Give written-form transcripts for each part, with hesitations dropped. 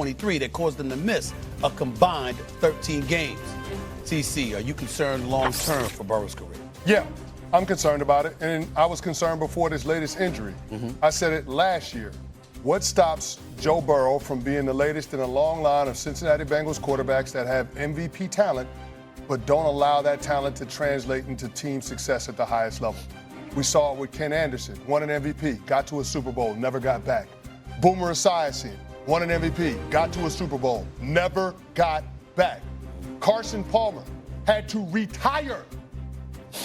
2023 that caused them to miss a combined 13 games. CC, are you concerned long-term for Burrow's career? Yeah, I'm concerned about it, and I was concerned before this latest injury. I said it last year. What stops Joe Burrow from being the latest in a long line of Cincinnati Bengals quarterbacks that have MVP talent, but don't allow that talent to translate into team success at the highest level? We saw it with Ken Anderson, won an MVP, got to a Super Bowl, never got back. Boomer Esiason, won an MVP, got to a Super Bowl, never got back. Carson Palmer had to retire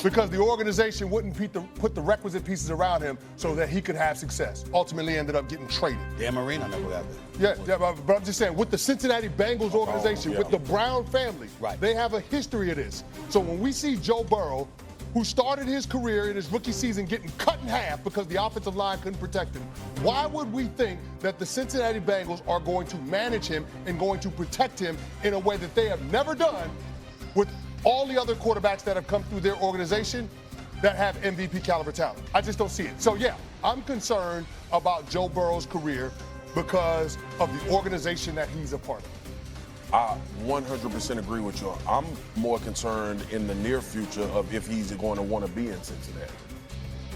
because the organization wouldn't put the requisite pieces around him so that he could have success. Ultimately ended up getting traded. Dan Marino never got that. Yeah, but I'm just saying, with the Cincinnati Bengals organization, with the Brown family, they have a history of this. So when we see Joe Burrow, who started his career in his rookie season getting cut in half because the offensive line couldn't protect him, why would we think that the Cincinnati Bengals are going to manage him and going to protect him in a way that they have never done with all the other quarterbacks that have come through their organization that have MVP caliber talent? I just don't see it. So yeah, I'm concerned about Joe Burrow's career because of the organization that he's a part of. I 100% agree with you. I'm more concerned in the near future of if he's going to want to be in Cincinnati.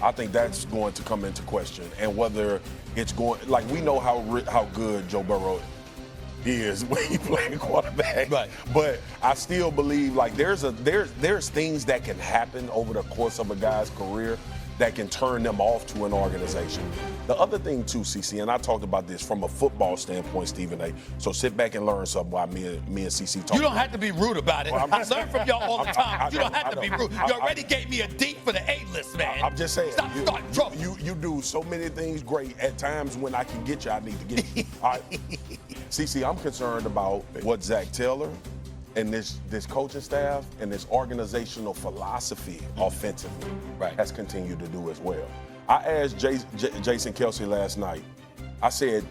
I think that's going to come into question, and whether it's going, like, we know how good Joe Burrow is when he playing quarterback. Right. But I still believe, like, there's things that can happen over the course of a guy's career that can turn them off to an organization. The other thing too, CC, and I talked about this from a football standpoint, Stephen A. So sit back and learn something while me and CC talk. You don't have to be rude about it. Well, I learn from y'all all the time. You don't have to be rude. You already gave me a D for the A-list, man. I'm just saying. Stop starting trouble. You do so many things great. At times when I can get you, I need to get you. All right. CC, I'm concerned about what Zach Taylor and this coaching staff and this organizational philosophy offensively has continued to do as well. I asked Jason Kelce last night, I said,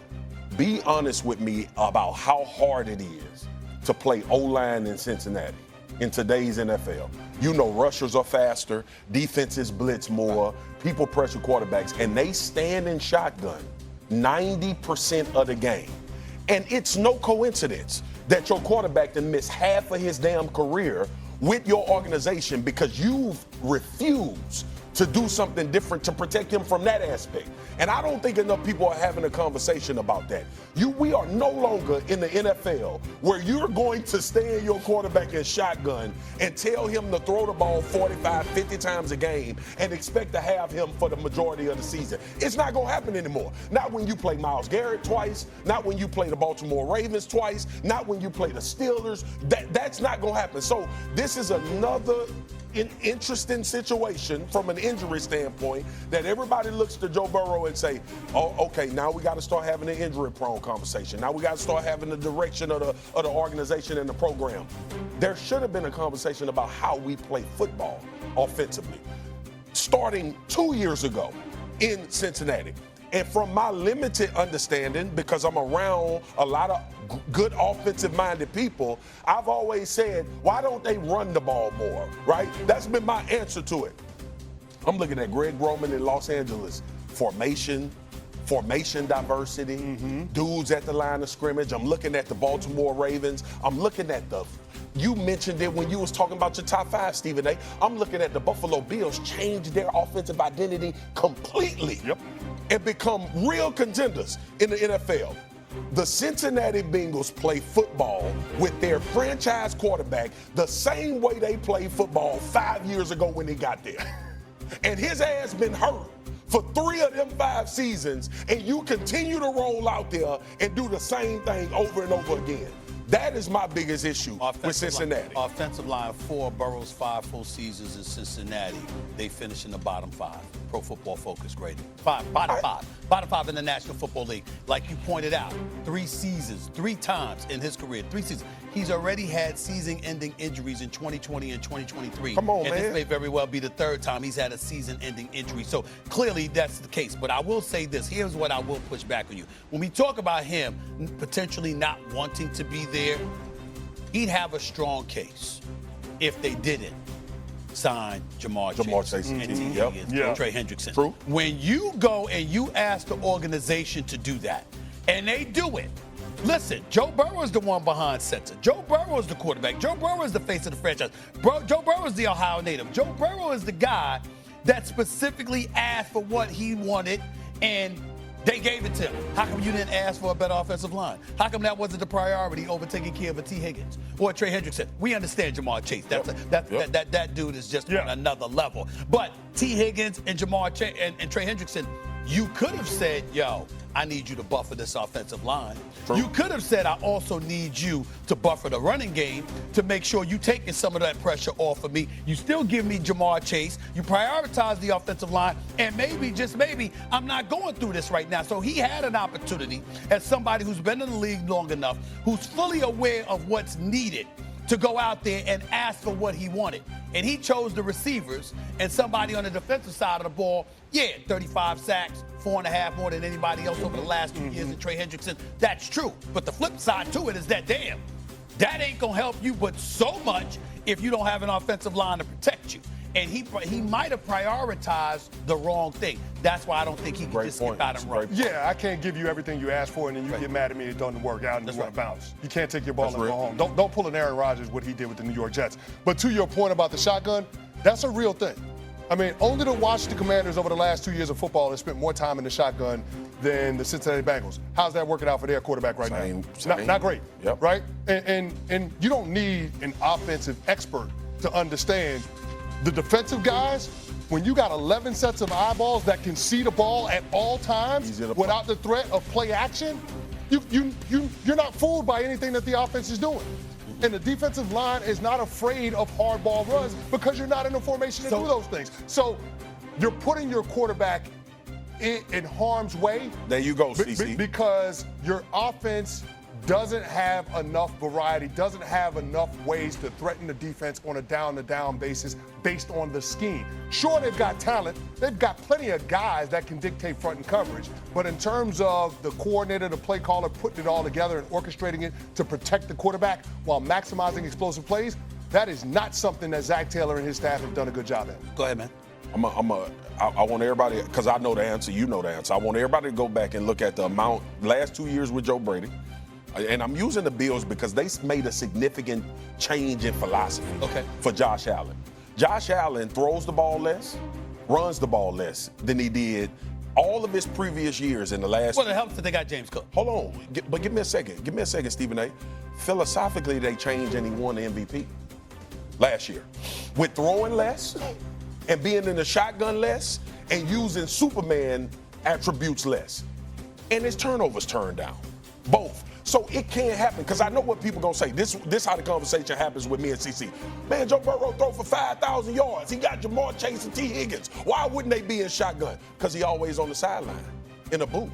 be honest with me about how hard it is to play O-line in Cincinnati in today's NFL. You know, rushers are faster, defenses blitz more, people pressure quarterbacks, and they stand in shotgun 90% of the game. And it's no coincidence that your quarterback done missed half of his damn career with your organization because you've refused to do something different to protect him from that aspect. And I don't think enough people are having a conversation about that. We are no longer in the NFL where you're going to stay in your quarterback in shotgun and tell him to throw the ball 45, 50 times a game and expect to have him for the majority of the season. It's not going to happen anymore. Not when you play Myles Garrett twice, not when you play the Baltimore Ravens twice, not when you play the Steelers. That's not going to happen. So this is another interesting situation from an injury standpoint that everybody looks to Joe Burrow and say, oh, okay, now we got to start having an injury-prone conversation. Now we got to start having the direction of the organization and the program. There should have been a conversation about how we play football offensively, starting 2 years ago in Cincinnati. And from my limited understanding, because I'm around a lot of good offensive-minded people, I've always said, why don't they run the ball more, right? That's been my answer to it. I'm looking at Greg Roman in Los Angeles. Formation diversity, dudes at the line of scrimmage. I'm looking at the Baltimore Ravens. I'm looking at you mentioned it when you was talking about your top five, Stephen A. I'm looking at the Buffalo Bills change their offensive identity completely. And become real contenders in the NFL. The Cincinnati Bengals play football with their franchise quarterback the same way they played football 5 years ago when he got there. And his ass been hurt for 3 of them 5 seasons, and you continue to roll out there and do the same thing over and over again. That is my biggest issue with Cincinnati. Offensive line 4, Burrow's 5 full seasons in Cincinnati. They finish in the bottom 5. Pro Football Focus grading. Bottom 5 in the National Football League. Like you pointed out, 3 seasons, 3 times in his career, 3 seasons. He's already had season-ending injuries in 2020 and 2023. Come on, man. And this may very well be the 3rd time he's had a season-ending injury. So clearly that's the case. But I will say this. Here's what I will push back on you. When we talk about him potentially not wanting to be there, he'd have a strong case if they didn't sign Jamar Chase and Trey Hendrickson. True. When you go and you ask the organization to do that, and they do it, Listen, Joe Burrow is the one behind center. Joe Burrow is the quarterback. Joe Burrow is the face of the franchise. Joe Burrow is the Ohio native. Joe Burrow is the guy that specifically asked for what he wanted, and they gave it to him. How come you didn't ask for a better offensive line? How come that wasn't the priority over taking care of a T. Higgins or Trey Hendrickson? We understand Jamar Chase. That dude is just on another level. But T. Higgins and Jamar Chase and Trey Hendrickson, you could have said, yo, I need you to buffer this offensive line. True. You could have said, I also need you to buffer the running game to make sure you taking some of that pressure off of me. You still give me Jamar Chase. You prioritize the offensive line, and maybe, just maybe, I'm not going through this right now. So he had an opportunity as somebody who's been in the league long enough, who's fully aware of what's needed to go out there and ask for what he wanted. And he chose the receivers and somebody on the defensive side of the ball. 35 sacks, 4.5 more than anybody else over the last 2 years in Trey Hendrickson. That's true. But the flip side to it is that, damn, that ain't going to help you but so much if you don't have an offensive line to protect you. And he might have prioritized the wrong thing. That's why I don't think he can just skip out and run. Yeah, I can't give you everything you asked for, and then you get mad at me it doesn't work out and you want to bounce. You can't take your ball and go home. Don't pull an Aaron Rodgers, what he did with the New York Jets. But to your point about the shotgun, that's a real thing. I mean, only the Washington Commanders over the last 2 years of football have spent more time in the shotgun than the Cincinnati Bengals. How's that working out for their quarterback right now? Not great, right? And you don't need an offensive expert to understand the defensive guys. When you got 11 sets of eyeballs that can see the ball at all times without the threat of play action, you're not fooled by anything that the offense is doing. And the defensive line is not afraid of hard ball runs because you're not in a formation to do those things. So you're putting your quarterback in harm's way. There you go, CC. Because your offense doesn't have enough variety, doesn't have enough ways to threaten the defense on a down-to-down basis based on the scheme. Sure, they've got talent. They've got plenty of guys that can dictate front and coverage. But in terms of the coordinator, the play caller, putting it all together and orchestrating it to protect the quarterback while maximizing explosive plays, that is not something that Zach Taylor and his staff have done a good job at. Go ahead, man. I want everybody, because I know the answer, you know the answer. I want everybody to go back and look at the amount, last 2 years with Joe Brady. And I'm using the Bills because they made a significant change in philosophy for Josh Allen. Josh Allen throws the ball less, runs the ball less than he did all of his previous years in the last. Well, it helps that they got James Cook. Hold on, but give me a second. Give me a second, Stephen A. Philosophically, they changed and he won the MVP last year. With throwing less and being in the shotgun less and using Superman attributes less. And his turnovers turned down, both. So it can't happen, because I know what people going to say. This how the conversation happens with me and CC. Man, Joe Burrow throw for 5,000 yards. He got Jamar Chase and T. Higgins. Why wouldn't they be in shotgun? Because he always on the sideline in a booth.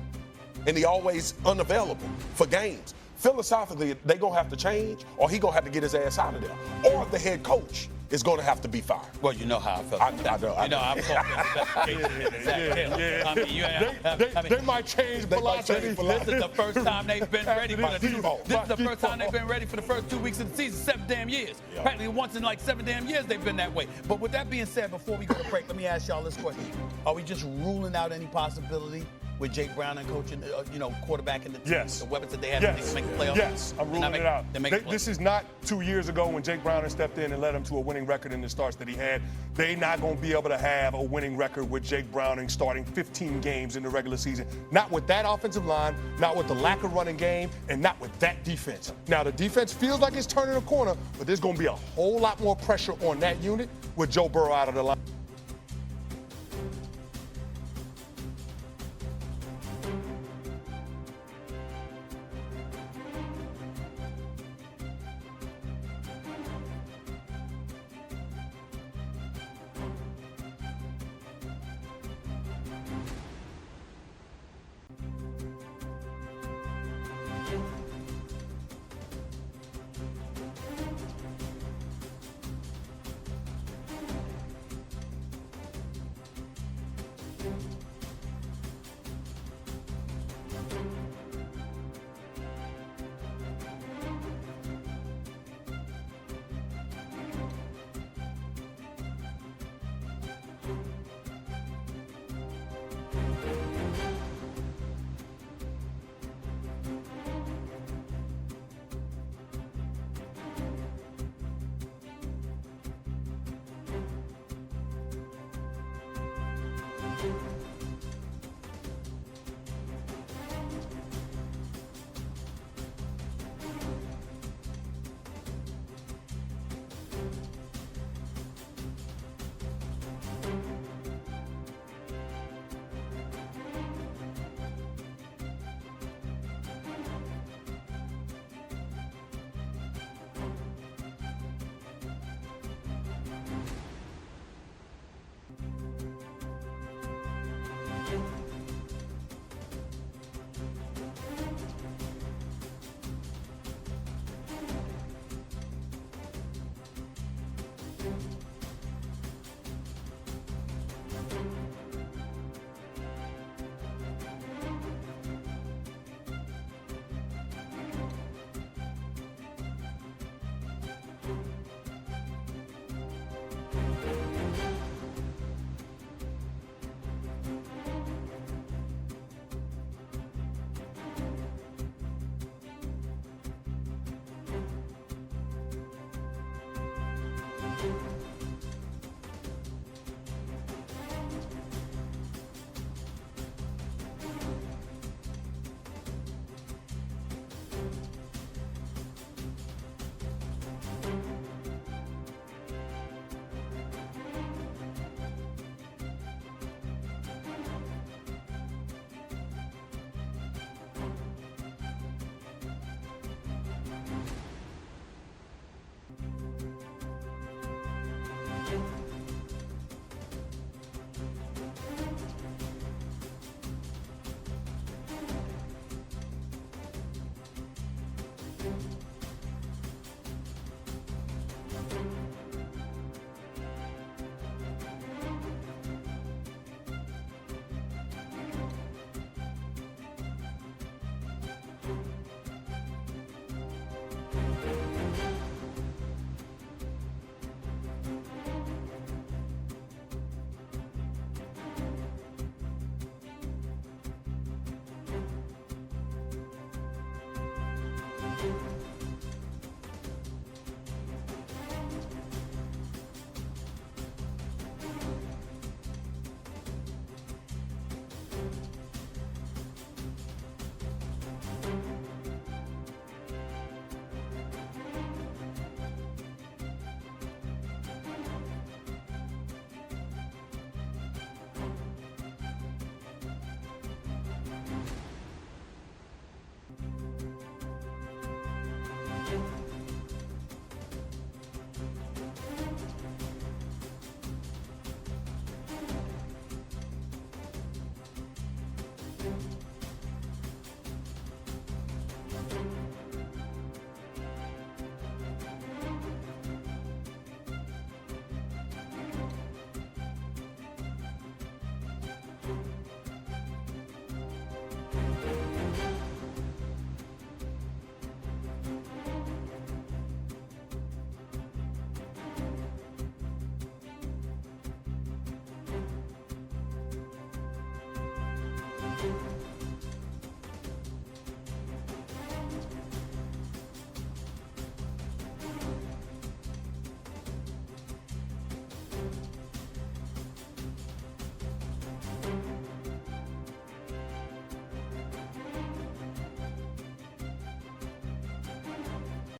And he always unavailable for games. Philosophically, they going to have to change, or he going to have to get his ass out of there. Or the head coach is going to have to be fired. Well, you know how I felt. I know. I'm talking. They might change philosophy. This is the first time they've been ready for the first time they've been ready for the first 2 weeks of the season. 7 damn years. Practically once in like 7 damn years they've been that way. But with that being said, before we go to break, let me ask y'all this question: are we just ruling out any possibility with Jake Brown and coaching, quarterback in the team, the weapons that they have to make the playoffs? Yes, I'm ruling it out. This is not 2 years ago when Jake Brown stepped in and led him to a winning record in the starts that he had. They're not going to be able to have a winning record with Jake Browning starting 15 games in the regular season. Not with that offensive line, not with the lack of running game, and not with that defense. Now, the defense feels like it's turning a corner, but there's going to be a whole lot more pressure on that unit with Joe Burrow out of the line.